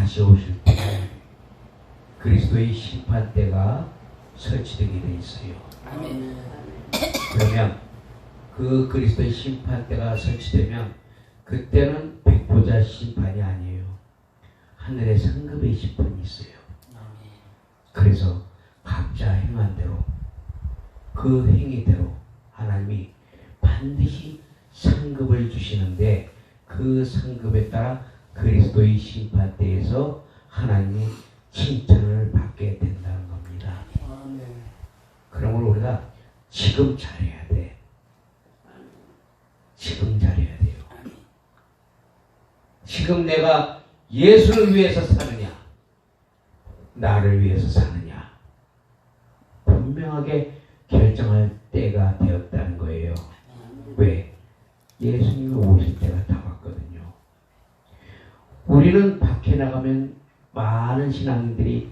다시 오실 때 그리스도의 심판대가 설치되게 돼 있어요. 아멘. 그러면 그 그리스도의 심판대가 설치되면 그때는 백보자 심판이 아니에요. 하늘의 상급의 심판이 있어요. 그래서 각자 행한 대로 그 행위대로 하나님이 반드시 상급을 주시는데 그 상급에 따라 그리스도의 심판대에서 하나님이 칭찬을 받게 된다는 겁니다. 그러므로 우리가 지금 잘해야 돼. 지금 잘해야 돼요. 지금 내가 예수를 위해서 사느냐 나를 위해서 사느냐 분명하게 결정할 때가 되었다는 거예요. 왜? 예수님이 오실 때가 다 왔거든요. 우리는 밖에 나가면 많은 신앙인들이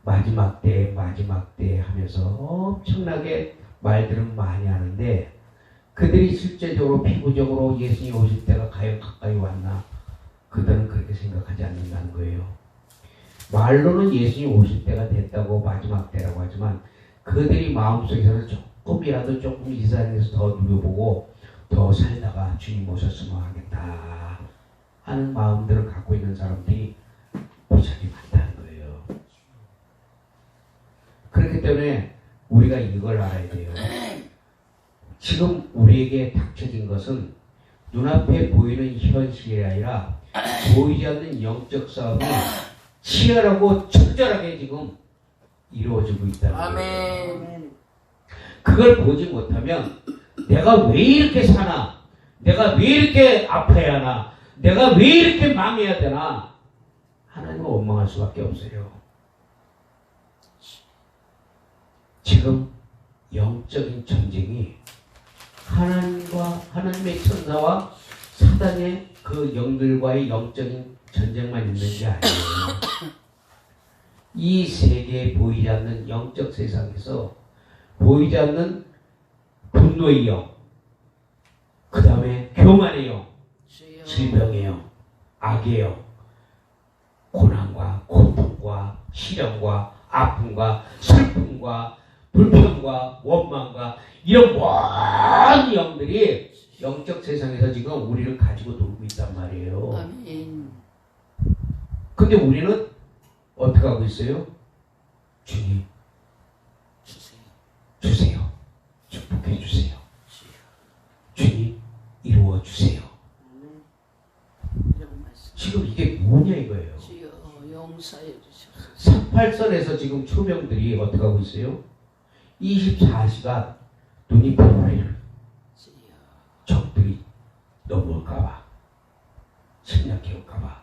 마지막 때 하면서 엄청나게 말들은 많이 하는데 그들이 실제적으로 피부적으로 예수님이 오실 때가 과연 가까이 왔나? 그들은 그렇게 생각하지 않는다는 거예요. 말로는 예수님이 오실 때가 됐다고 마지막 때라고 하지만 그들이 마음속에서는 조금이라도 조금 이 세상에서 더 누려보고 더 살다가 주님 오셨으면 하겠다 하는 마음들을 갖고 있는 사람들이 무지하게 많다는 거예요. 그렇기 때문에 우리가 이걸 알아야 돼요. 지금 우리에게 닥쳐진 것은 눈앞에 보이는 현실이 아니라 보이지 않는 영적 싸움이 치열하고 처절하게 지금 이루어지고 있다는 거예요. 아멘. 그걸 보지 못하면 내가 왜 이렇게 사나? 내가 왜 이렇게 아파야 하나? 내가 왜 이렇게 망해야 되나? 하나님을 원망할 수밖에 없어요. 지금 영적인 전쟁이 하나님의 천사와 사단의 그 영들과의 영적인 전쟁만 있는 게 아니에요. 이 세계에 보이지 않는 영적 세상에서 보이지 않는 분노의 영, 그 다음에 교만의 영, 질병의 영, 악의 영, 고난과 고통과 시련과 아픔과 슬픔과 불평과 원망과 이런 모든 영들이 영적 세상에서 지금 우리를 가지고 놀고 있단 말이에요. 아멘. 근데 우리는 어떻게 하고 있어요? 주님 주세요. 축복해 주세요. 주님 이루어 주세요. 지금 이게 뭐냐 이거예요. 용서해 주시옵소서. 38선에서 지금 초병들이 어떻게 하고 있어요? 24시간 눈이 부풀어요. 적들이 넘어올까봐 침략해올까봐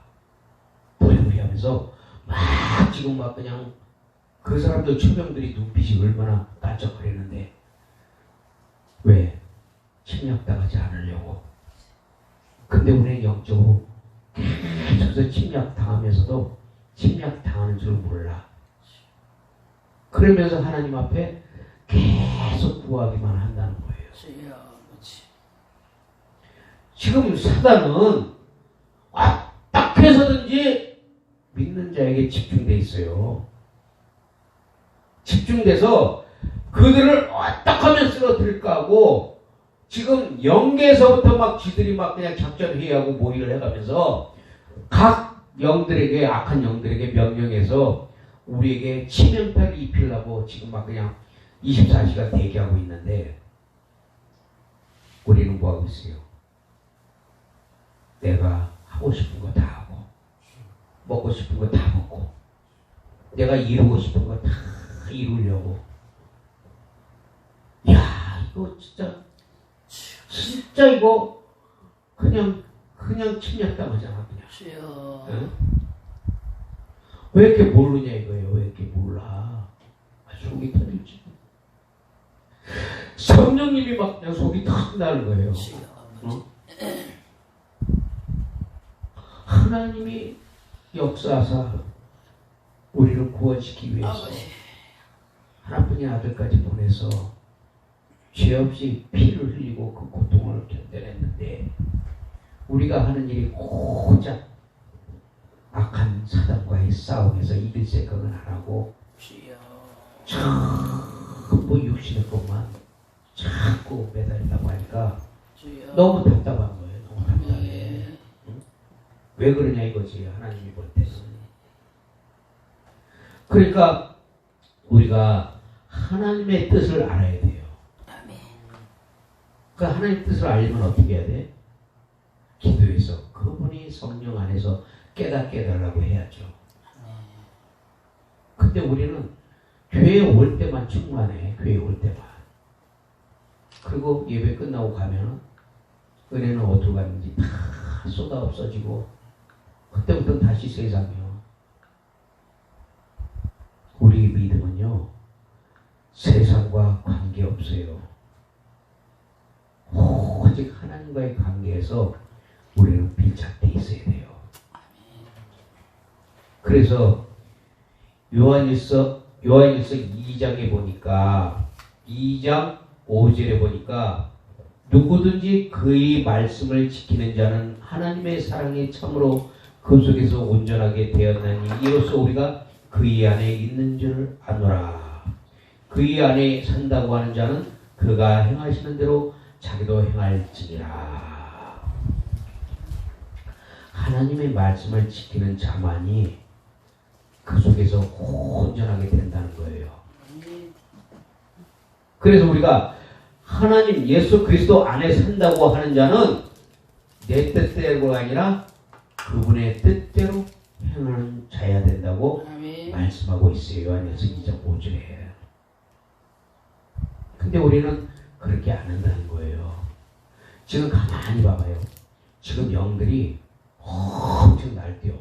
부랴부랴하면서 막 지금 막 그냥 그 사람들 초병들이 눈빛이 얼마나 반짝거리는데 왜? 침략당하지 않으려고. 근데 우리는 영적으로 계속해서 침략당하면서도 침략당하는 줄 몰라. 그러면서 하나님 앞에 계속 구하기만 한다는 거예요. 지금 사단은 어떻게 해서든지 믿는 자에게 집중돼 있어요. 집중돼서 그들을 어떻게 하면 쓰러뜨릴까 하고 지금 영계에서부터 막 지들이 막 그냥 작전회의하고 모의를 해가면서 각 영들에게 악한 영들에게 명령해서 우리에게 치명타를 입히려고 지금 막 그냥 24시간 대기하고 있는데 우리는 뭐 하고 있어요? 내가 하고 싶은 거 다 하고 먹고 싶은 거 다 먹고 내가 이루고 싶은 거 다 이루려고. 야 이거 진짜 이거 그냥 침략당하잖아 그냥. 응? 왜 이렇게 모르냐 이거예요. 왜 이렇게 몰라? 속이 터질지. 성령님이 막 그냥 속이 탁 나는 거예요. 어? 하나님이 역사하사 우리를 구원시키기 위해서 하나뿐인 아들까지 보내서 죄 없이 피를 흘리고 그 고통을 견뎌냈는데 우리가 하는 일이 고작 악한 사단과의 싸움에서 이길 생각은 안 하고 주여. 전부 육신의 것만 자꾸 매달린다고 하니까 주여. 너무 답답한 거예요. 너무 답답해. 아멘. 왜 그러냐 이거지 하나님이 볼 때는. 그러니까 우리가 하나님의 뜻을 알아야 돼요. 아멘. 그 하나님의 뜻을 알려면 어떻게 해야 돼? 기도해서 그분이 성령 안에서 깨닫게 해달라고 해야죠. 근데 우리는 교회에 올 때만 충만해. 교회에 올 때만. 그리고 예배 끝나고 가면 은혜는 어디로 갔는지 다 쏟아 없어지고 그때부터 다시 세상이요. 우리 믿음은요 세상과 관계없어요. 오직 하나님과의 관계에서 우리는 밀착되어 있어야 돼요. 그래서 요한일서 2장에 보니까 2장 5절에 보니까 누구든지 그의 말씀을 지키는 자는 하나님의 사랑이 참으로 그 속에서 온전하게 되었나니 이로써 우리가 그의 안에 있는 줄 아노라. 그의 안에 산다고 하는 자는 그가 행하시는 대로 자기도 행할지니라. 하나님의 말씀을 지키는 자만이 그 속에서 온전하게 된다는 거예요. 그래서 우리가 하나님 예수 그리스도 안에 산다고 하는 자는 내 뜻대로가 아니라 그분의 뜻대로 행하는 자야 된다고 아멘. 말씀하고 있어요. 요한일서 2장 5절에. 근데 우리는 그렇게 안 한다는 거예요. 지금 가만히 봐봐요. 지금 영들이 엄청 날뛰어.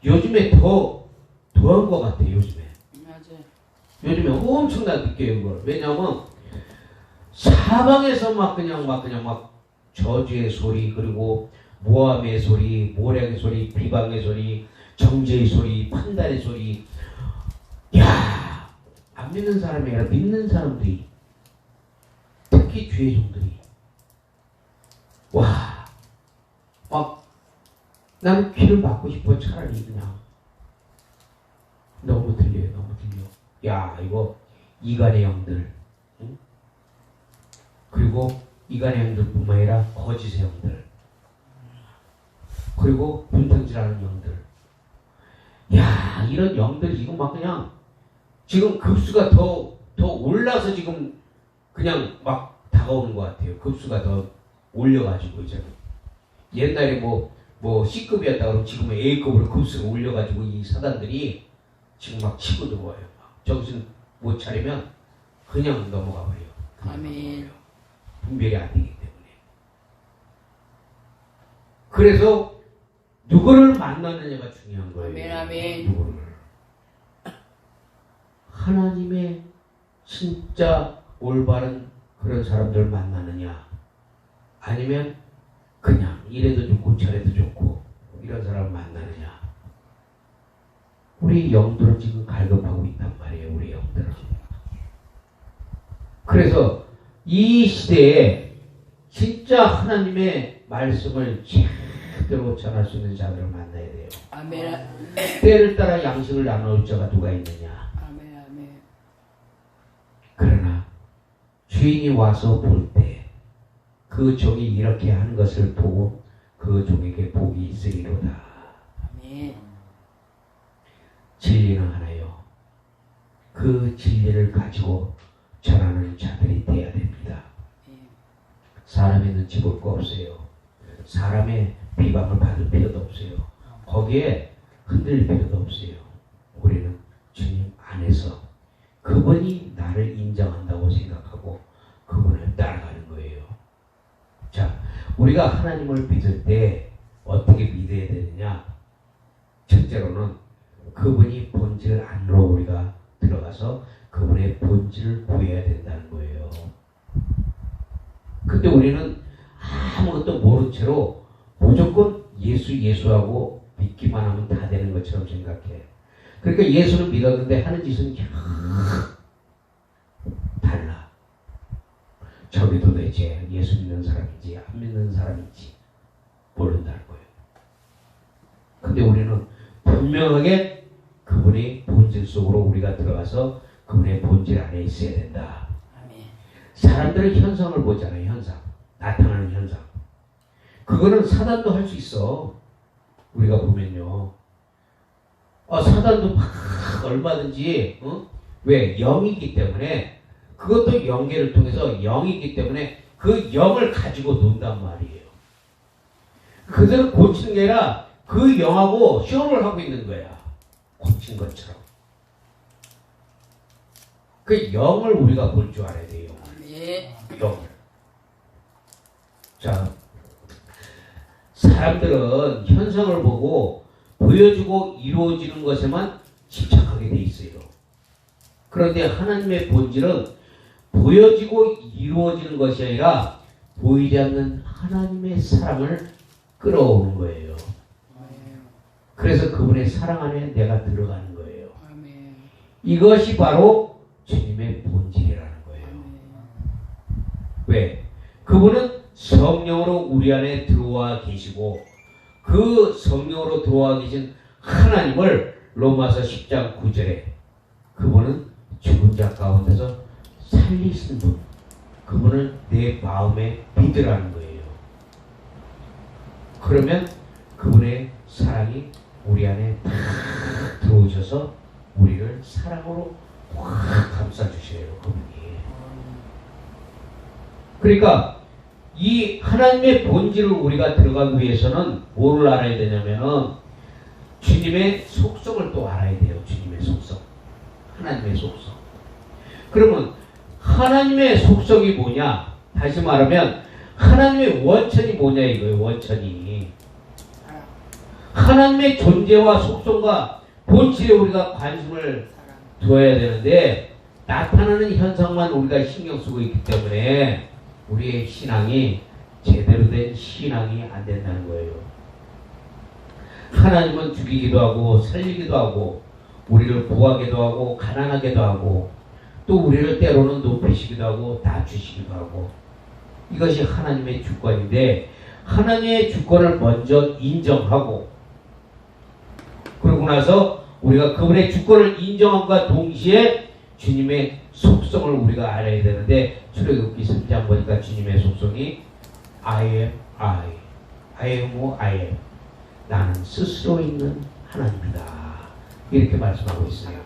요즘에 더한 것 같아. 요즘에. 맞아요. 요즘에 엄청나게 느껴요. 그걸. 왜냐하면 사방에서 막 그냥 저주의 소리, 그리고 모함의 소리, 모략의 소리, 비방의 소리, 정죄의 소리, 판단의 소리. 야, 안 믿는 사람이 아니라 믿는 사람들이, 특히 주의 종들이 와, 막 나는 귀를 막고 싶어. 차라리 그냥 너무 들려요. 너무 들려. 야, 이거 이간의 영들, 응? 그리고 이간의 영들뿐만 아니라 거짓의 영들, 그리고 분탕질하는 영들. 야, 이런 영들 지금 막 그냥 지금 급수가 더 올라서 지금 그냥 막 다가오는 것 같아요. 급수가 더 올려가지고 이제 옛날에 뭐 C급이었다 그러면 지금은 A급으로 급수가 올려가지고 이 사단들이 지금 막 치고 들어와요. 정신 못 차리면 그냥 넘어가 버려요. 아멘. 분별이 안 되기 때문에. 그래서 누구를 만나느냐가 중요한 거예요. 아멘, 아멘. 누구를. 하나님의 진짜 올바른 그런 사람들을 만나느냐, 아니면 그냥 이래도 좋고 저래도 좋고 이런 사람을 만나느냐. 우리 영들은 지금 갈급하고 있단 말이에요. 우리 영들은. 그래서 이 시대에 진짜 하나님의 말씀을 제대로 전할 수 있는 자들을 만나야 돼요. 아멘. 때를 따라 양식을 나눌 자가 누가 있느냐. 아멘. 아멘. 그러나 주인이 와서 볼 때 그 종이 이렇게 하는 것을 보고 그 종에게 복이 있으리로다. 아멘. 진리는 하나요. 그 진리를 가지고 전하는 자들이 돼야 됩니다. 사람의 눈치 볼 거 없어요. 사람의 비방을 받을 필요도 없어요. 거기에 흔들릴 필요도 없어요. 우리는 주님 안에서 그분이 나를 인정한다고 생각하고 그분을 따라가는 거예요. 자, 우리가 하나님을 믿을 때 어떻게 믿어야 되느냐? 첫째로는 그분이 본질 안으로 우리가 들어가서 그분의 본질을 구해야 된다는 거예요. 근데 우리는 아무것도 모른 채로 무조건 예수하고 믿기만 하면 다 되는 것처럼 생각해. 그러니까 예수는 믿었는데 하는 짓은 달라. 저게 도대체 예수 믿는 사람인지 안 믿는 사람인지 모른다는 거예요. 근데 우리는 분명하게 그분의 본질 속으로 우리가 들어가서 그분의 본질 안에 있어야 된다. 아멘. 사람들은 현상을 보잖아요. 현상. 나타나는 현상. 그거는 사단도 할 수 있어. 우리가 보면요. 사단도 막 얼마든지 왜? 영이기 때문에 그것도 영계를 통해서 영이기 때문에 그 영을 가지고 논단 말이에요. 그들은 고치는 게 아니라 그 영하고 쇼를 하고 있는 거야. 고친 것처럼. 그 영을 우리가 볼 줄 알아야 돼요. 예. 영을. 자, 사람들은 현상을 보고 보여주고 이루어지는 것에만 집착하게 돼 있어요. 그런데 하나님의 본질은 보여지고 이루어지는 것이 아니라 보이지 않는 하나님의 사랑을 끌어오는 거예요. 그래서 그분의 사랑 안에 내가 들어가는 거예요. 아멘. 이것이 바로 주님의 본질이라는 거예요. 왜? 그분은 성령으로 우리 안에 들어와 계시고 그 성령으로 들어와 계신 하나님을 로마서 10장 9절에 그분은 죽은 자 가운데서 살리신 분, 그분을 내 마음에 믿으라는 거예요. 그러면 그분의 사랑이 우리 안에 다 들어오셔서 우리를 사랑으로 확 감싸주셔요. 그분이. 그러니까 이 하나님의 본질을 우리가 들어가기 위해서는 뭐를 알아야 되냐면은 주님의 속성을 또 알아야 돼요. 주님의 속성. 하나님의 속성. 그러면 하나님의 속성이 뭐냐? 다시 말하면 하나님의 원천이 뭐냐 이거예요. 원천이. 하나님의 존재와 속성과 본질에 우리가 관심을 둬야 되는데 나타나는 현상만 우리가 신경 쓰고 있기 때문에 우리의 신앙이 제대로 된 신앙이 안 된다는 거예요. 하나님은 죽이기도 하고 살리기도 하고 우리를 구하기도 하고 가난하게도 하고 또 우리를 때로는 높이시기도 하고 낮추시기도 하고 이것이 하나님의 주권인데 하나님의 주권을 먼저 인정하고 그러고 나서 우리가 그분의 주권을 인정함과 동시에 주님의 속성을 우리가 알아야 되는데 출애굽기 3장 보니까 주님의 속성이 I am I am who I am 나는 스스로 있는 하나님이다 이렇게 말씀하고 있어요.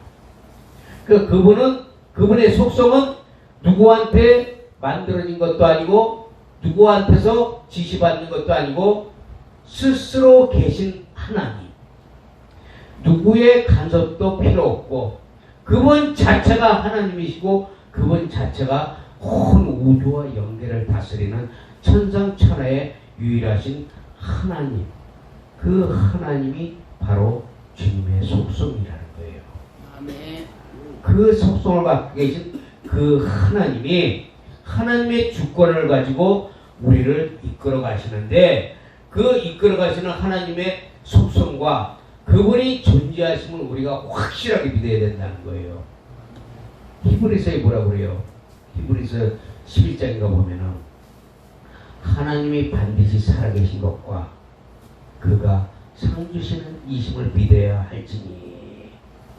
그분은 그분의 속성은 누구한테 만들어진 것도 아니고 누구한테서 지시받는 것도 아니고 스스로 계신 하나님 누구의 간섭도 필요 없고 그분 자체가 하나님이시고 그분 자체가 온 우주와 영계를 다스리는 천상천하의 유일하신 하나님 그 하나님이 바로 주님의 속성이라는 거예요. 아멘. 그 속성을 갖고 계신 그 하나님이 하나님의 주권을 가지고 우리를 이끌어 가시는데 그 이끌어 가시는 하나님의 속성과 그분이 존재하심을 우리가 확실하게 믿어야 된다는 거예요. 히브리서에 뭐라고 그래요? 히브리서 11장인가 보면은 하나님이 반드시 살아계신 것과 그가 상 주시는 이심을 믿어야 할지니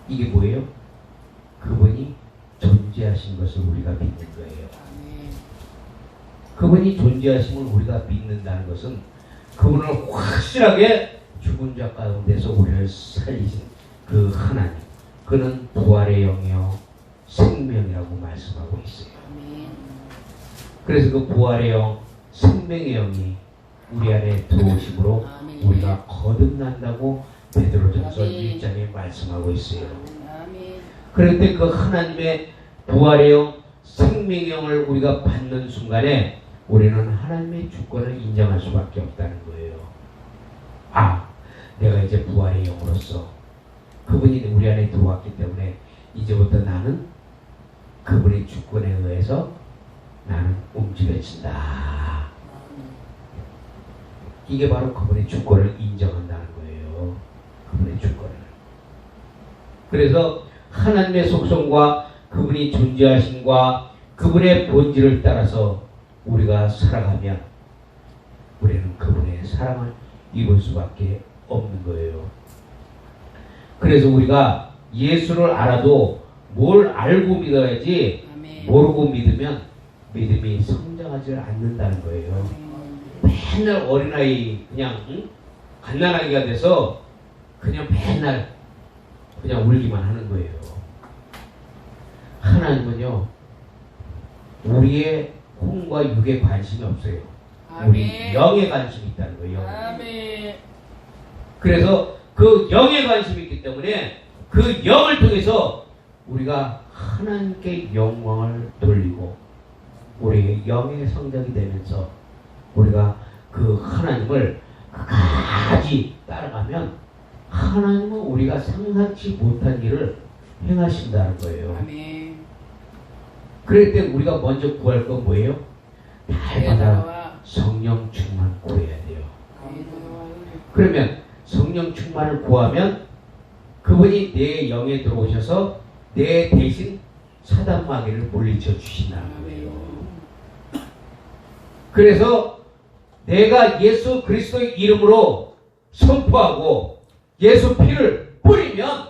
이게 뭐예요? 그분이 존재하신 것을 우리가 믿는 거예요. 그분이 존재하심을 우리가 믿는다는 것은 그분을 확실하게 죽은 자 가운데서 우리를 살리신 그 하나님 그는 부활의 영이요 생명이라고 말씀하고 있어요. 그래서 그 부활의 영 생명의 영이 우리 안에 들어오심으로 우리가 거듭난다고 베드로전서 1장에 말씀하고 있어요. 그런데 그 하나님의 부활의 영 생명의 영을 우리가 받는 순간에 우리는 하나님의 주권을 인정할 수밖에 없다는 거예요. 내가 이제 부활의 영으로서 그분이 우리 안에 들어왔기 때문에 이제부터 나는 그분의 주권에 의해서 나는 움직여진다. 이게 바로 그분의 주권을 인정한다는 거예요. 그분의 주권을. 그래서 하나님의 속성과 그분이 존재하심과 그분의 본질을 따라서 우리가 살아가면 우리는 그분의 사랑을 입을 수밖에 없는 거예요. 그래서 우리가 예수를 알아도 뭘 알고 믿어야지 아멘. 모르고 믿으면 믿음이 성장하지 않는다는 거예요. 맨날 어린아이 그냥 갓난아기가 돼서 그냥 맨날 그냥 울기만 하는 거예요. 하나님은요 우리의 혼과 육에 관심이 없어요. 우리 영에 관심이 있다는 거예요. 아멘. 그래서 그 영에 관심이 있기 때문에 그 영을 통해서 우리가 하나님께 영광을 돌리고 우리의 영의 성장이 되면서 우리가 그 하나님을 끝까지 따라가면 하나님은 우리가 상상치 못한 일을 행하신다는 거예요. 아멘. 그럴 때 우리가 먼저 구할 건 뭐예요? 날마다 나와. 성령 충만 구해야 돼요. 아멘. 그러면 성령 충만을 구하면 그분이 내 영에 들어오셔서 내 대신 사단 마귀를 물리쳐 주신다는 거예요. 그래서 내가 예수 그리스도의 이름으로 선포하고 예수 피를 뿌리면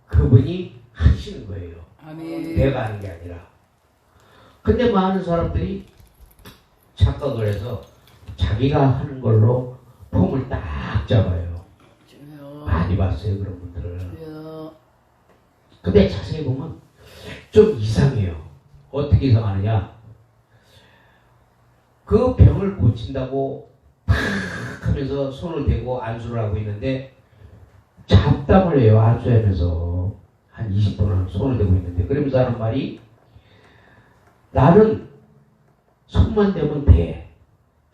그분이 하시는 거예요. 아멘. 내가 하는 게 아니라. 근데 많은 사람들이 착각을 해서 자기가 하는 걸로 폼을 딱 잡아요. 주여. 많이 봤어요, 그런 분들을. 주여. 근데 자세히 보면 좀 이상해요. 어떻게 이상하느냐? 그 병을 고친다고 팍 하면서 손을 대고 안수를 하고 있는데 잡담을 해요. 안수하면서 한 20분은 손을 대고 있는데 그러면서 하는 말이 나는 손만 대면 돼.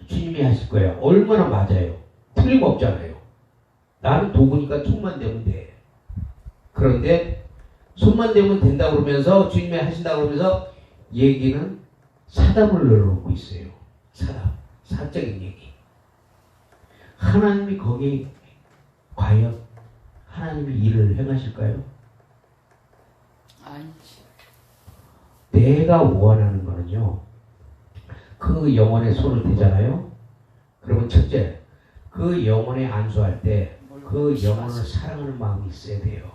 주님이 하실 거예요. 얼마나 맞아요. 틀림없잖아요. 나는 도구니까 손만 대면 돼. 그런데 손만 대면 된다고 그러면서 주님이 하신다고 그러면서 얘기는 사담을 늘어놓고 있어요. 사담. 사적인 얘기. 하나님이 거기 과연 하나님이 일을 행하실까요? 아니지. 내가 원하는 거는요. 그 영혼의 손을 대잖아요. 그러면 첫째, 그 영혼에 안수할 때 그 영혼을 사랑하는 마음이 있어야 돼요.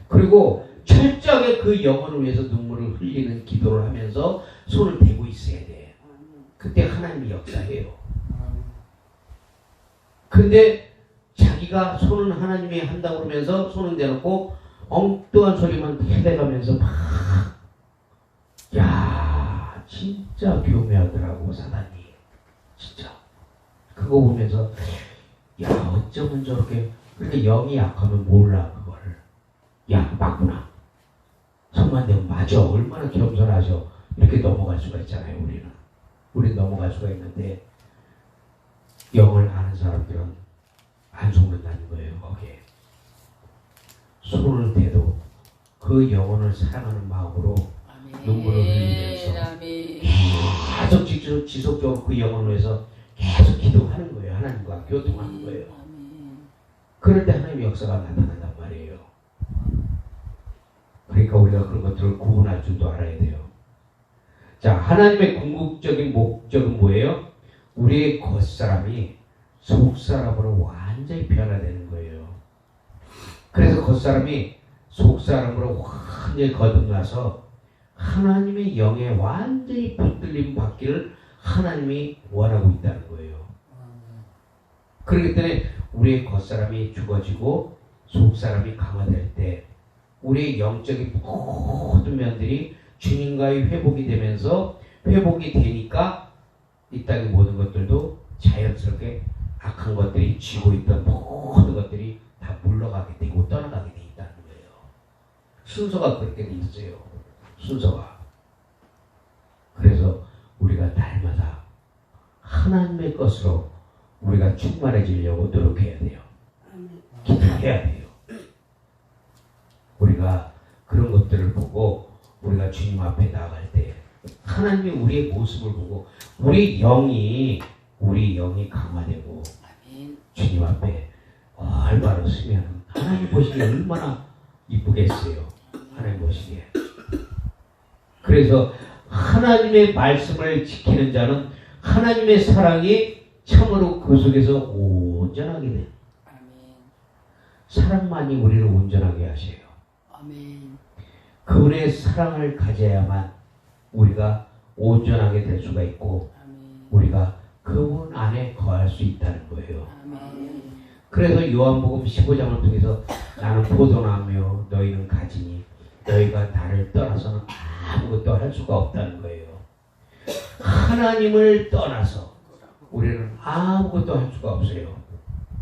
그리고 철저하게 그 영혼을 위해서 눈물을 흘리는 기도를 하면서 손을 대고 있어야 돼. 그때 하나님이 역사해요. 근데 자기가 손은 하나님이 한다고 그러면서 손은 대놓고 엉뚱한 소리만 해대가면서 막 야 진짜 교묘하더라고 사단이. 진짜 그거 보면서 야 어쩌면 저렇게 그렇게 영이 약하면 몰라 그거를. 야 맞구나. 손만 대면 맞아. 얼마나 겸손하셔. 이렇게 넘어갈 수가 있잖아요. 우리는 넘어갈 수가 있는데 영을 아는 사람들은 안 속는다는 거예요. 거기에 손을 대도 그 영혼을 사랑하는 마음으로 아멘. 눈물을 흘리면서 아멘. 계속 지속적으로 그 영혼을 위해서 계속 기도하는 거예요. 하나님과 교통하는 거예요. 아멘. 그럴 때 하나님의 역사가 나타난단 말이에요. 그러니까 우리가 그런 것들을 구분할 줄도 알아야 돼요. 자, 하나님의 궁극적인 목적은 뭐예요? 우리의 겉사람이 속사람으로 완전히 변화되는 거예요. 그래서 겉사람이 속사람으로 완전히 거듭나서 하나님의 영에 완전히 붙들림 받기를 하나님이 원하고 있다는 거예요. 그렇기 때문에 우리의 겉사람이 죽어지고 속사람이 강화될 때 우리의 영적인 모든 면들이 주님과의 회복이 되면서 회복이 되니까 이 땅의 모든 것들도 자연스럽게 악한 것들이 쥐고 있던 모든 것들이 다 물러가게 되고 떠나가게 돼 있다는 거예요. 순서가 그렇게 돼 있어요. 순서가. 그래서 우리가 날마다 하나님의 것으로 우리가 충만해지려고 노력해야 돼요. 기도해야 돼요. 우리가 그런 것들을 보고 우리가 주님 앞에 나갈 때 하나님이 우리의 모습을 보고 우리 영이 강화되고 아멘. 주님 앞에 얼마나 쓰면 하나님 보시기에 얼마나 이쁘겠어요. 하나님 보시기에. 그래서 하나님의 말씀을 지키는 자는 하나님의 사랑이 참으로 그 속에서 온전하게 돼요. 아멘. 사랑만이 우리를 온전하게 하세요. 아멘. 그분의 사랑을 가져야만 우리가 온전하게 될 수가 있고 아멘. 우리가 그분 안에 거할 수 있다는 거예요. 아멘. 그래서 요한복음 15장을 통해서 나는 포도나무요 너희는 가지니 너희가 나를 떠나서는 아무것도 할 수가 없다는 거예요. 하나님을 떠나서 우리는 아무것도 할 수가 없어요.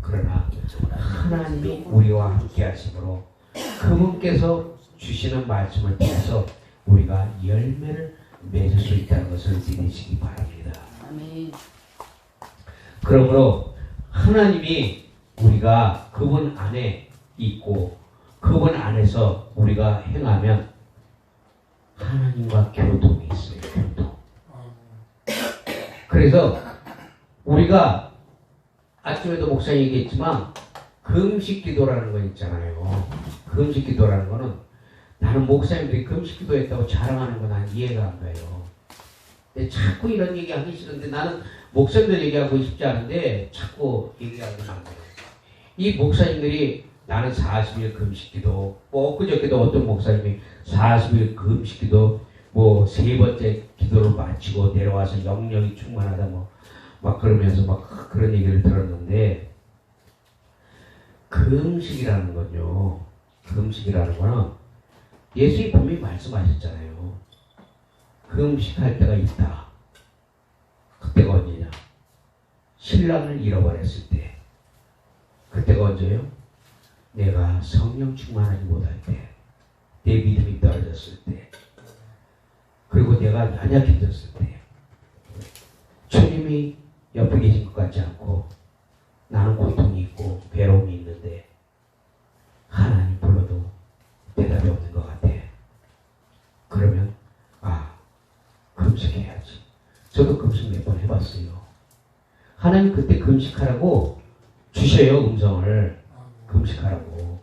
그러나 하나님이 우리와 함께 하심으로 그분께서 주시는 말씀을 통해서 우리가 열매를 맺을 수 있다는 것을 믿으시기 바랍니다. 아멘. 그러므로 하나님이 우리가 그분 안에 있고 그분 안에서 우리가 행하면 하나님과 교통이 있어요. 교통. 그래서 우리가 아침에도 목사님 얘기했지만 금식 기도라는 거 있잖아요. 금식 기도라는 거는 나는 목사님들이 금식 기도했다고 자랑하는 건 난 이해가 안 가요. 근데 자꾸 이런 얘기 하기 싫은데 나는 목사님들 얘기하고 싶지 않은데 자꾸 얘기하는 거예요. 이 목사님들이 나는 40일 금식기도 엊그저께도 어떤 목사님이 40일 금식기도 뭐 세 번째 기도를 마치고 내려와서 영령이 충만하다 뭐 막 그러면서 막 그런 얘기를 들었는데 금식이라는 건요. 금식이라는 거는 예수님 분명히 말씀하셨잖아요. 금식할 때가 있다. 그때가 언제냐? 신랑을 잃어버렸을 때. 그때가 언제요? 내가 성령 충만하지 못할 때, 내 믿음이 떨어졌을 때, 그리고 내가 연약해졌을 때, 주님이 옆에 계신 것 같지 않고 나는 고통이 있고 괴로움이 있는데 하나님 불러도 대답이 없는 것 같아. 그러면 금식해야지. 저도 금식 몇 번 해봤어요. 하나님 그때 금식하라고 주셔요. 음성을. 금식하라고.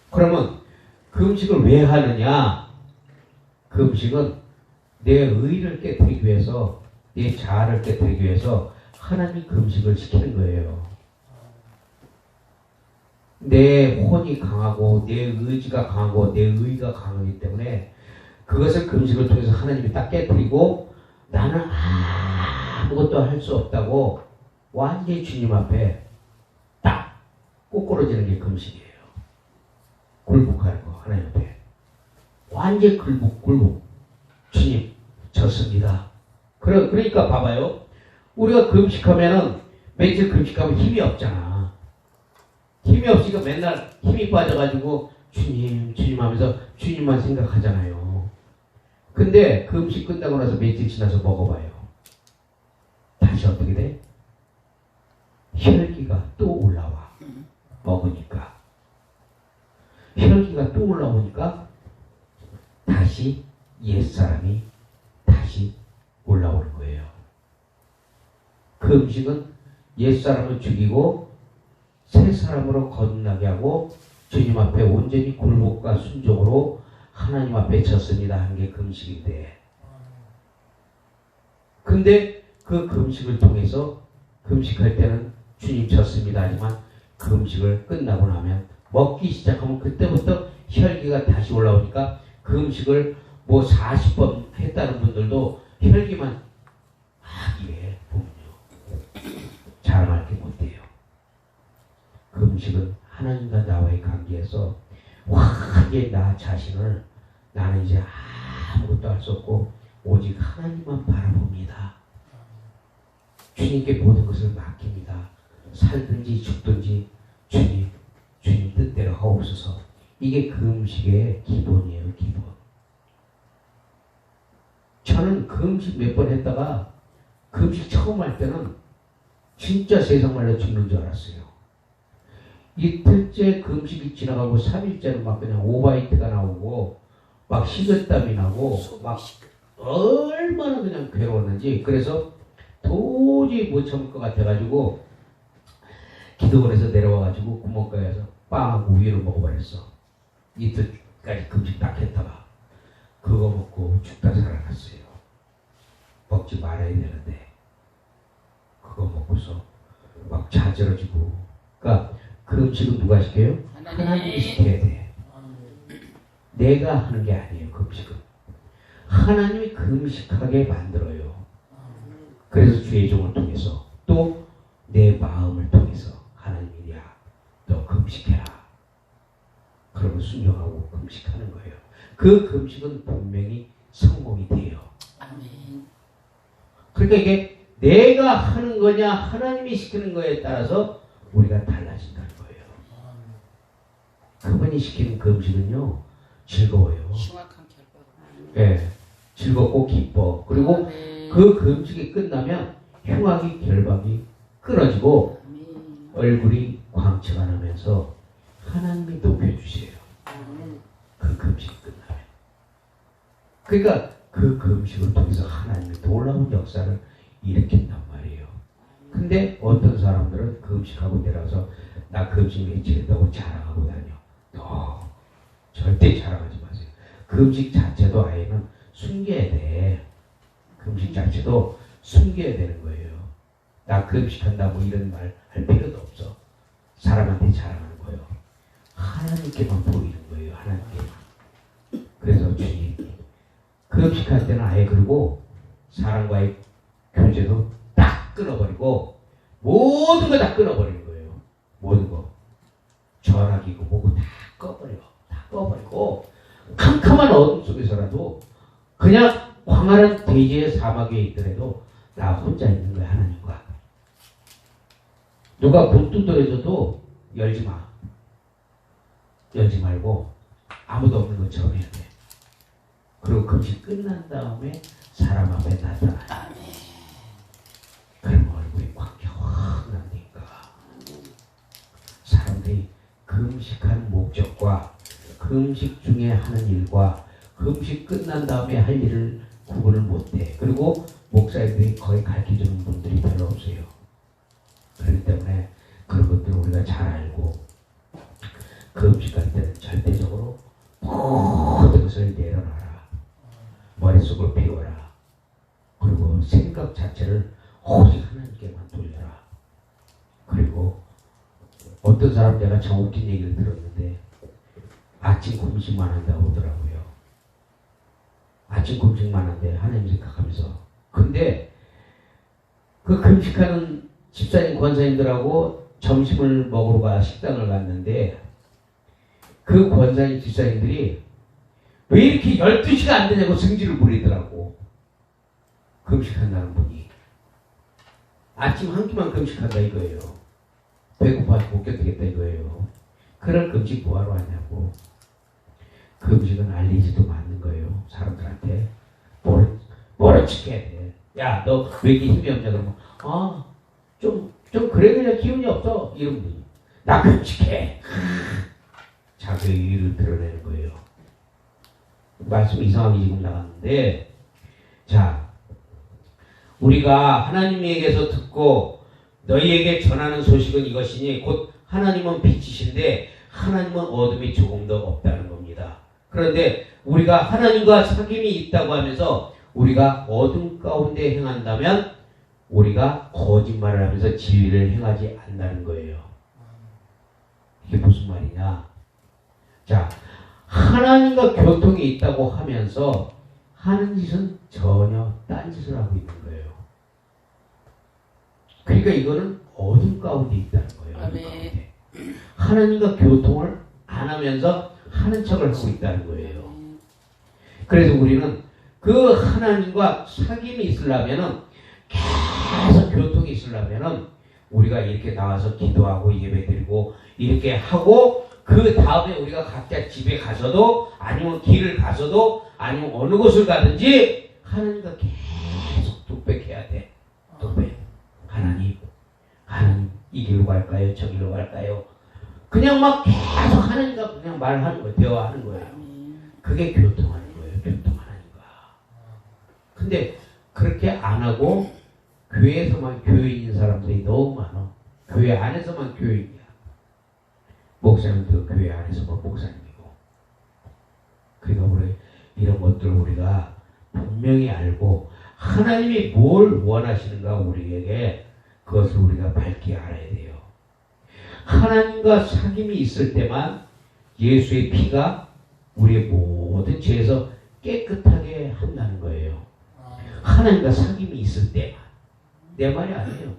그러면 금식을 왜 하느냐? 금식은 내 의를 깨뜨리기 위해서, 내 자아를 깨뜨리기 위해서 하나님 금식을 시키는 거예요. 내 혼이 강하고 내 의지가 강하고 내 의가 강하기 때문에 그것을 금식을 통해서 하나님이 딱 깨뜨리고 나는 아무것도 할 수 없다고 완전히 주님 앞에 딱 꼬꾸러지는 게 금식이에요. 굴복하는 거 하나님 앞에 완전히 굴복. 주님 졌습니다. 그러니까 봐봐요. 우리가 금식하면은 며칠 금식하면 힘이 없잖아. 힘이 없으니까 맨날 힘이 빠져가지고 주님 하면서 주님만 생각하잖아요. 근데 금식 끝나고 나서 며칠 지나서 먹어봐요. 다시 어떻게 돼? 혈기가 또 올라와. 먹으니까. 혈기가 또 올라오니까 다시 옛사람이 다시 올라오는 거예요. 그 음식은 옛사람을 죽이고 새 사람으로 거듭나게 하고 주님 앞에 온전히 굴복과 순종으로 하나님 앞에 졌습니다 한 게 금식인데, 근데 그 금식을 통해서 금식할 때는 주님 졌습니다 하지만 금식을 끝나고 나면 먹기 시작하면 그때부터 혈기가 다시 올라오니까 그 음식을 뭐 40번 했다는 분들도 혈기만 하기에 보면요 자랑할 게 못돼요. 그 음식은 하나님과 나와의 관계에서 완전히 나 자신을 나는 이제 아무것도 할 수 없고 오직 하나님만 바라봅니다. 주님께 모든 것을 맡깁니다. 살든지 죽든지 주님 뜻대로 하옵소서. 이게 그 음식의 기본이에요. 기본. 저는 그 음식 몇 번 했다가 그 음식 처음 할 때는 진짜 세상 말로 죽는 줄 알았어요. 이틀째 그 음식이 지나가고 3일째는 막 그냥 오바이트가 나오고 막 식은땀이 나고 막 얼마나 그냥 괴로웠는지. 그래서 도저히 못 참을 것 같아가지고 기도원에서 내려와가지고 구멍가에서 빵하고 우유를 먹어버렸어. 이틀까지 금식 딱 했다가 그거 먹고 죽다 살아났어요. 먹지 말아야 되는데 그거 먹고서 막 자지러지고. 그러니까 그 음식은 누가 시켜요? 하나님이 시켜야 돼. 내가 하는 게 아니에요. 그 음식은 하나님이 그 음식하게 만들어요. 그래서 주의 종을 통해서 또 내 마음을 통해서 하나님이 너 금식해라. 그러면 순종하고 금식하는 거예요. 그 금식은 분명히 성공이 돼요. 아멘. 그러니까 이게 내가 하는 거냐 하나님이 시키는 거에 따라서 우리가 달라진다는 거예요. 그분이 시키는 그 음식은요 즐거워요. 흉악한 결과가. 예, 즐겁고 기뻐. 그리고 아멘. 그 금식이 끝나면 흉악이 결박이 끊어지고 아멘. 얼굴이 광채가 나면서 하나님이 높여주세요. 그 금식이 끝나면. 그러니까 그 금식을 통해서 하나님의 놀라운 역사를 일으킨단 말이에요. 근데 어떤 사람들은 금식하고 내려서 나 금식 며칠 했다고 자랑하고 다녀. 절대 자랑하지 마세요. 금식 자체도 아예는 숨겨야 돼. 금식 자체도 숨겨야 되는 거예요. 나 금식한다 뭐 이런 말 할 필요도 없어. 사람한테 자랑하는 거예요. 하나님께만 보이는 거예요. 하나님께만. 그래서 주님 금식할 때는 아예 그러고 사람과의 교제도 딱 끊어버리고 모든 거 다 끊어버리는 거예요. 모든 거. 전화기고 뭐고 다 꺼버려. 다 꺼버리고 캄캄한 어둠 속에서라도 그냥 광활한 대지의 사막에 있더라도 나 혼자 있는 거야. 하나님과. 누가 문 두드려줘도 열지 마. 열지 말고 아무도 없는 것처럼 해야 돼. 그리고 금식 끝난 다음에 사람 앞에 나타나. 그럼 얼굴이 광기가 확 나니까 사람들이 금식한 목적과 금식 중에 하는 일과 금식 끝난 다음에 할 일을 구분을 못해. 그리고 목사님들이 거의 가르쳐주는 분들이 별로 없어요. 그렇기 때문에 그런 것들을 우리가 잘 알고 금식할 때는 절대적으로 모든 것을 내려놔라. 머릿속을 비워라. 그리고 생각 자체를 오직 하나님께만 돌려라. 그리고 어떤 사람 내가 참 웃긴 얘기를 들었는데 아침 금식만 한다고 하더라고요. 아침 금식만 한대. 하나님 생각하면서. 근데 그 금식하는 집사님 권사님들하고 점심을 먹으러 가 식당을 갔는데 그 권사님 집사님들이 왜 이렇게 12시가 안 되냐고 승질을 부리더라고. 금식한다는 분이. 아침 한 끼만 금식한다 이거예요. 배고파서 못 견디겠다 이거예요. 그런 금식 뭐하러 하냐고. 그 음식은 알리지도 않는 거예요. 사람들한테. 모른 척 해야 돼. 야, 너 왜 이렇게 힘이 없냐 그러면 좀 그래 그냥 기운이 없어. 이런 분이. 나 금식해. 자기의 이유를 드러내는 거예요. 말씀 이상하게 지금 나갔는데 자, 우리가 하나님에게서 듣고 너희에게 전하는 소식은 이것이니 곧 하나님은 빛이신데 하나님은 어둠이 조금도 없다는 겁니다. 그런데 우리가 하나님과 사귐이 있다고 하면서 우리가 어둠 가운데 행한다면 우리가 거짓말을 하면서 진리를 행하지 않는다는 거예요. 이게 무슨 말이냐? 자, 하나님과 교통이 있다고 하면서 하는 짓은 전혀 딴 짓을 하고 있는 거예요. 그러니까 이거는 어둠 가운데 있다는 거예요. 어둠 가운데. 하나님과 교통을 안 하면서 하는 척을 하고 있다는 거예요. 그래서 우리는 그 하나님과 사귐이 있으려면은 계속 교통이 있으려면은 우리가 이렇게 나와서 기도하고 예배드리고 이렇게 하고 그 다음에 우리가 각자 집에 가서도 아니면 길을 가서도 아니면 어느 곳을 가든지 하나님과 계속 독백해야 돼. 독백. 하나님 이 길로 갈까요? 저 길로 갈까요? 그냥 막 계속 하나님과 그냥 말하는 거예요. 대화하는 거예요. 그게 교통하는 거예요. 교통하는 거. 근데 그렇게 안 하고 교회에서만 교인인 사람들이 너무 많아. 교회 안에서만 교인이야. 목사님도 교회 안에서만 목사님이고. 그러니까 우리 이런 것들을 우리가 분명히 알고 하나님이 뭘 원하시는가 우리에게 그것을 우리가 밝게 알아야 돼요. 하나님과 사귐이 있을 때만 예수의 피가 우리의 모든 죄에서 깨끗하게 한다는 거예요. 하나님과 사귐이 있을 때만. 내 말이 아니에요.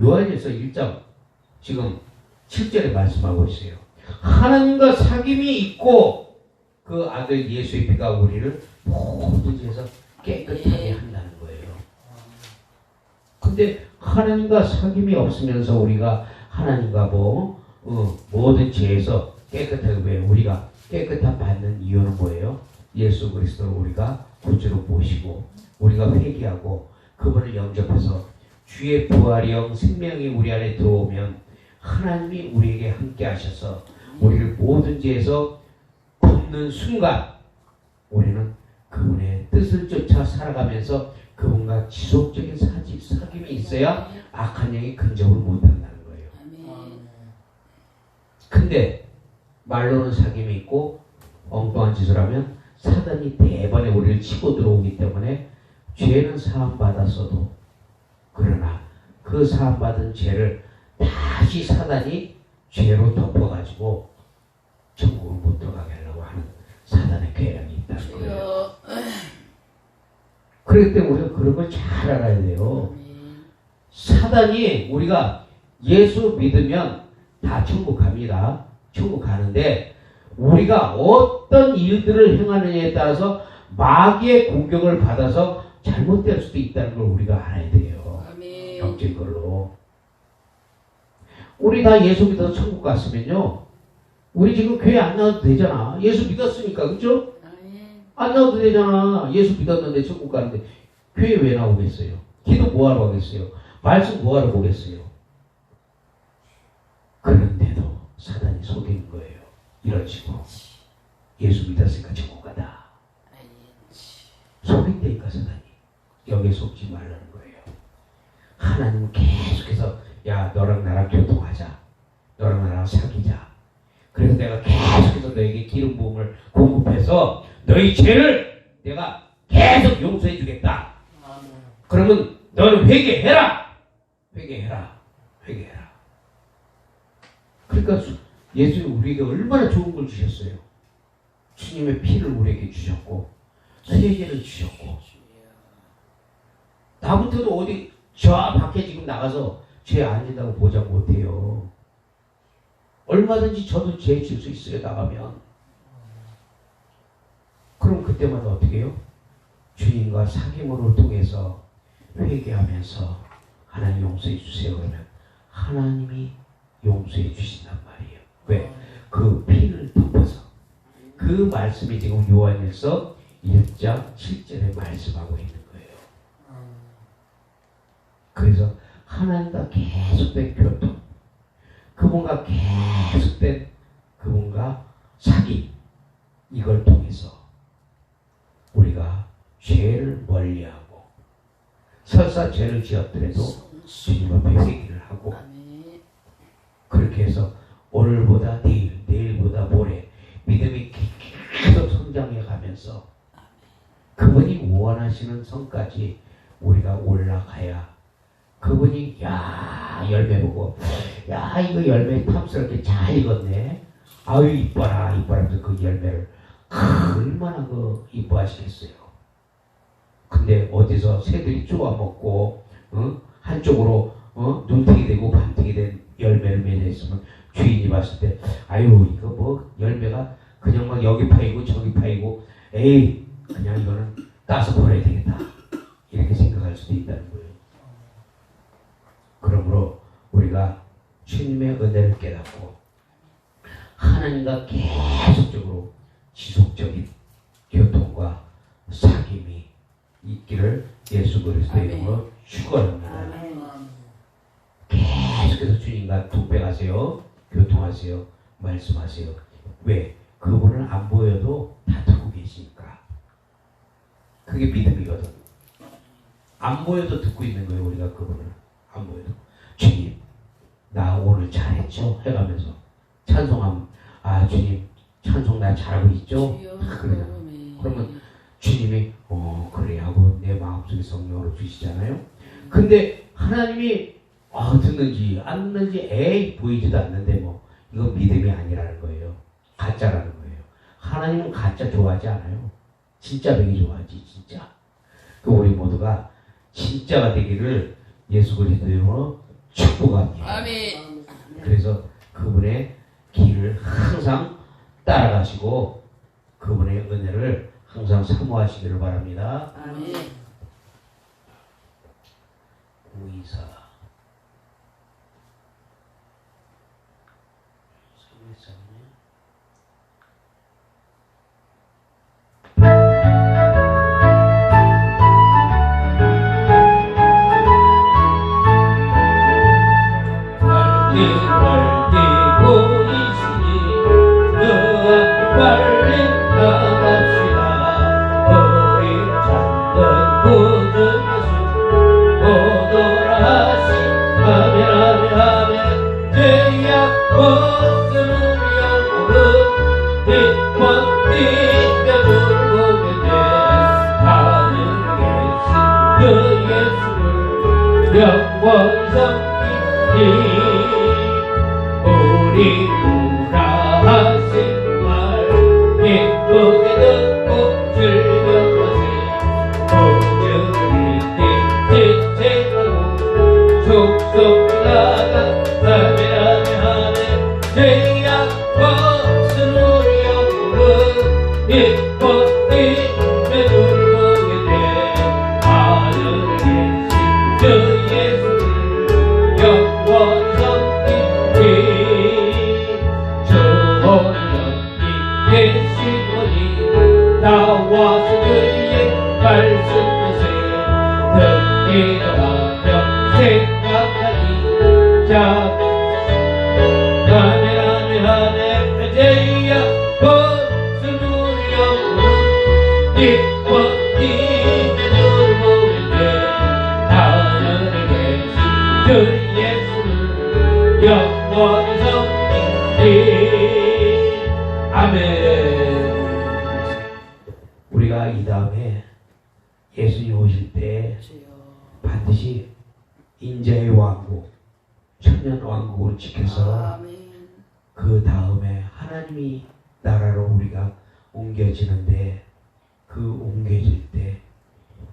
요한일서 1장 지금 7절에 말씀하고 있어요. 하나님과 사귐이 있고 그 아들 예수의 피가 우리를 모든 죄에서 깨끗하게 한다는 거예요. 근데 하나님과 사귐이 없으면서 우리가 하나님과 모든 죄에서 깨끗하게, 왜 우리가 깨끗함 받는 이유는 뭐예요? 예수 그리스도를 우리가 구주로 모시고 우리가 회개하고 그분을 영접해서 주의 부활이요 생명이 우리 안에 들어오면 하나님이 우리에게 함께 하셔서 우리를 모든 죄에서 돕는 순간 우리는 그분의 뜻을 쫓아 살아가면서 그분과 지속적인 사귐이 있어야 악한 영이 근접을 못한다는 거예요. 근데 말로는 사귐이 있고 엉뚱한 짓을 하면 사단이 대번에 우리를 치고 들어오기 때문에 죄는 사함받았어도, 그러나 그 사함받은 죄를 다시 사단이 죄로 덮어가지고 천국을 못 들어가게 하려고 하는 사단의 계략이 있다는 거예요. 그렇기 때문에 우리가 그런 걸 잘 알아야 돼요. 사단이, 우리가 예수 믿으면 다 천국 갑니다. 천국 가는데 우리가 어떤 일들을 행하느냐에 따라서 마귀의 공격을 받아서 잘못될 수도 있다는 걸 우리가 알아야 돼요. 영적인 걸로. 우리 다 예수 믿어서 천국 갔으면요, 우리 지금 교회 안 나와도 되잖아. 예수 믿었으니까, 그죠? 안 나와도 되잖아. 예수 믿었는데 천국 가는데 교회 왜 나오겠어요? 기도 뭐하러 하겠어요? 말씀 뭐하러 보겠어요? 그런데도 사단이 속이는 거예요. 이런 식으로. 예수 믿었으니까 천국 가다. 속인다니까 사단이. 여기에 속지 말라는 거예요. 하나님은 계속해서 야, 너랑 나랑 교통하자. 너랑 나랑 사귀자. 그래서 내가 계속해서 너에게 기름 부음을 공급해서 너희 죄를 내가 계속 용서해 주겠다. 그러면 너는 회개해라. 회개해라. 회개해라. 그러니까 예수님이 우리에게 얼마나 좋은 걸 주셨어요. 주님의 피를 우리에게 주셨고 세계를 주셨고, 나부터도 어디 저 밖에 지금 나가서 죄 안 진다고 보장 못해요. 얼마든지 저도 죄 질 수 있어요. 나가면. 그럼 그때마다 어떻게 해요? 주님과 사귐으로 통해서 회개하면서 하나님 용서해 주세요 그러면 하나님이 용서해 주신단 말이에요. 왜? 그 피를 덮어서. 그 말씀이 지금 요한일서 1장 7절에 말씀하고 있는 거예요. 그래서 하나님과 계속된 교통, 그분과 계속된 그분과 사귐, 이걸 통해서 우리가 죄를 멀리하고, 설사 죄를 지었더라도 주님 앞에 회개를 하고, 그렇게 해서 오늘보다 내일, 내일보다 모레 믿음이 계속 성장해 가면서 그분이 원하시는 성까지 우리가 올라가야, 그분이 야 열매 보고 야 이거 열매 탐스럽게 잘 익었네, 아유 이뻐라 이뻐라 하면서 그 열매를 얼마나 이뻐하시겠어요. 근데 어디서 새들이 쪼아먹고 한쪽으로 눈탱이 되고 반탱이 된 열매를 맺어 있으면 주인이 봤을 때 아유 이거 뭐 열매가 그냥 막 여기 파이고 저기 파이고, 에이 그냥 이거는 따서 버려야 되겠다, 이렇게 생각할 수도 있다는 거예요. 그러므로 우리가 주님의 은혜를 깨닫고 하나님과 계속적으로 지속적인 교통과 사귐이 있기를 예수 그리스도의 이름으로 축원합니다. 계속해서 주님과 동행하세요. 교통하세요. 말씀하세요. 왜? 그분을 안 보여도 다 듣고 계시니까. 그게 믿음이거든. 안 보여도 듣고 있는 거예요. 우리가 그분을 안 보여도. 주님 나 오늘 잘했죠? 해가면서 찬송하면 아 주님 찬송 나 잘하고 있죠? 그러잖아. 그러면 주님이 그래 하고 내 마음속에 성령으로 주시잖아요. 근데 하나님이 듣는지 안 듣는지 에이 보이지도 않는데 뭐 이건 믿음이 아니라는 거예요. 가짜라는 거예요. 하나님은 가짜 좋아하지 않아요. 진짜 되기 좋아하지 진짜. 그 우리 모두가 진짜가 되기를 예수 그리스도의 이름으로 축복합니다. 아멘. 그래서 그분의 길을 항상 따라가시고 그분의 은혜를 항상 사모하시기를 바랍니다. 아멘. 우이사 313이요? 우리가 이 다음에 예수님 오실 때 반드시 인자의 왕국, 천년 왕국으로 지켜서 그 다음에 하나님이 나라로 우리가 옮겨지는데 그 옮겨질 때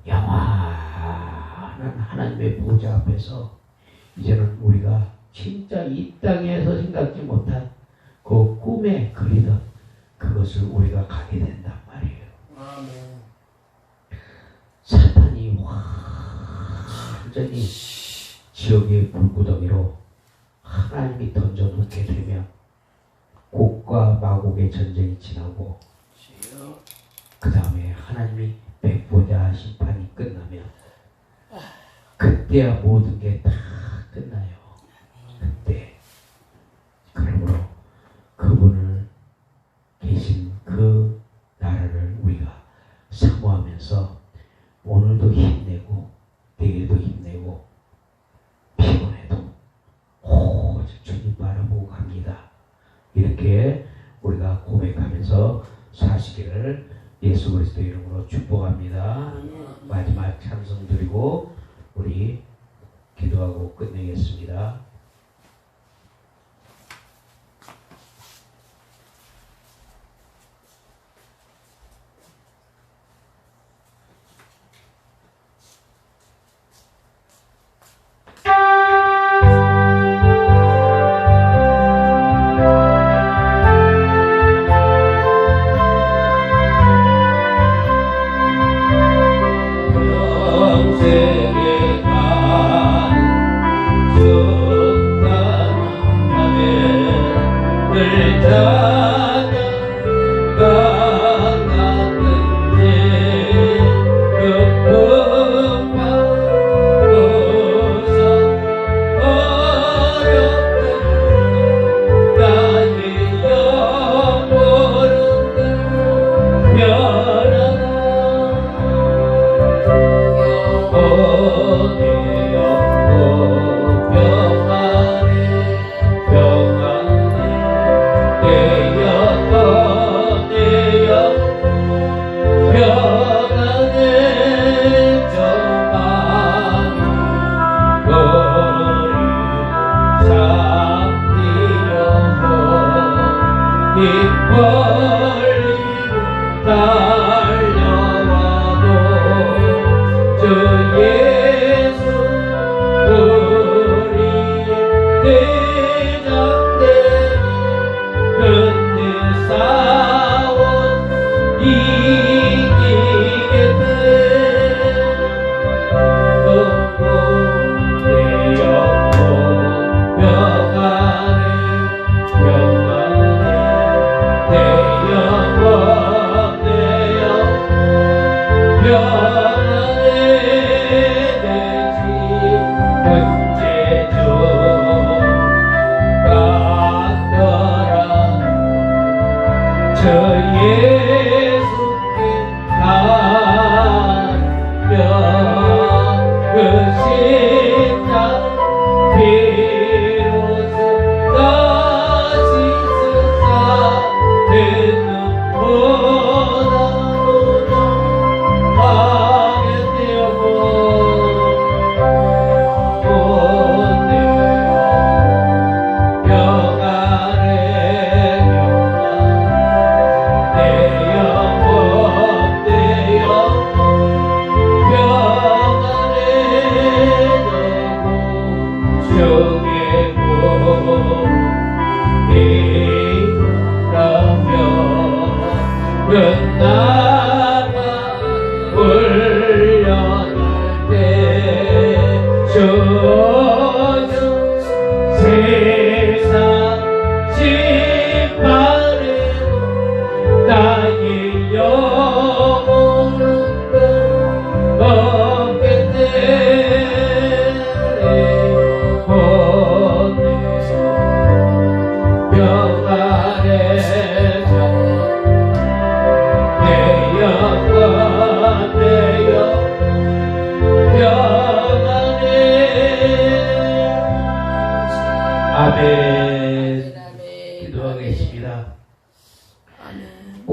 영원한 하나님의 보좌 앞에서 이제는 우리가 진짜 이 땅에서 생각지 못한 그 꿈에 그리던 그것을 우리가 가게 된단 말이에요. 사탄이 완전히 지옥의 불구덩이로 하나님이 던져놓게 되면 곡과 마곡의 전쟁이 지나고 그 다음에 하나님이 백보자 심판이 끝나면 그때야 모든 게 다 끝나요. 그때 그러므로 그분을 계신 그 나라를 우리가 사모하면서 오늘도 힘내고 내일도 힘내고 피곤해도 오직 주님 바라보고 갑니다. 이렇게 우리가 고백하면서 사시기를 예수 그리스도 이름으로 축복합니다. 마지막 찬송 드리고 우리 기도하고 끝내겠습니다. 영생에 간 달려와도 저 예수 우리의 대장되리 끝내 싸워 이기게 돼 덕고 되었고 평안에 되었고 평안에 되지 언제 좀 갔더라 저 예수께 가면 그 십자 비로소 다시 쓰사 되는 보다 하게 되고 평안에 끝나가 훈련할 때 저저 세상 심판에도 나의 영혼은 없겠네 보내서 평안에 아멘. 기도하겠습니다.